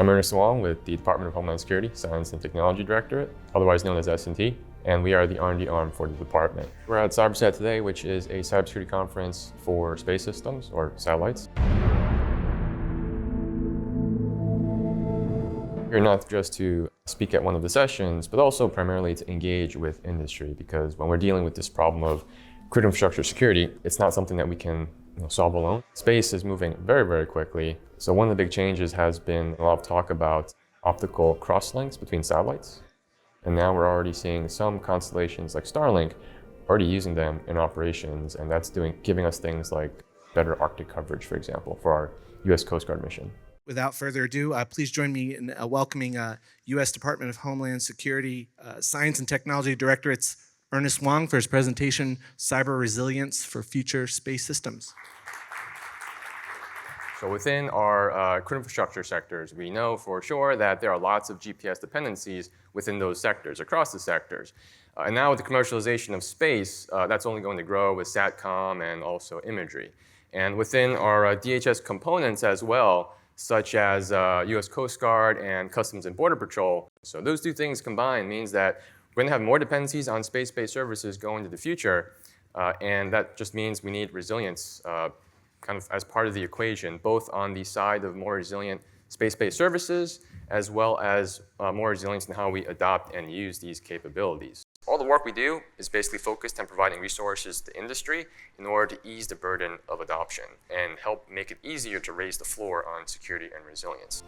I'm Ernest Wong with the Department of Homeland Security, Science and Technology Directorate, otherwise known as S&T, and we are the R&D arm for the department. We're at CyberSat today, which is a cybersecurity conference for space systems, or satellites. We're not just to speak at one of the sessions, but also primarily to engage with industry, because when we're dealing with this problem of critical infrastructure security, it's not something that we can solve alone. Space is moving very, very quickly. So one of the big changes has been a lot of talk about optical crosslinks between satellites. And now we're already seeing some constellations like Starlink already using them in operations, and that's giving us things like better Arctic coverage, for example, for our US Coast Guard mission. Without further ado, please join me in welcoming U.S. Department of Homeland Security Science and Technology Directorate's Ernest Wong for his presentation, Cyber Resilience for Future Space Systems. So within our critical infrastructure sectors, we know for sure that there are lots of GPS dependencies within those sectors, across the sectors. And now with the commercialization of space, that's only going to grow with SATCOM and also imagery. And within our DHS components as well, such as US Coast Guard and Customs and Border Patrol. So those two things combined means that we're going to have more dependencies on space-based services going into the future, and that just means we need resilience kind of as part of the equation, both on the side of more resilient space-based services, as well as more resilience in how we adopt and use these capabilities. All the work we do is basically focused on providing resources to industry in order to ease the burden of adoption and help make it easier to raise the floor on security and resilience.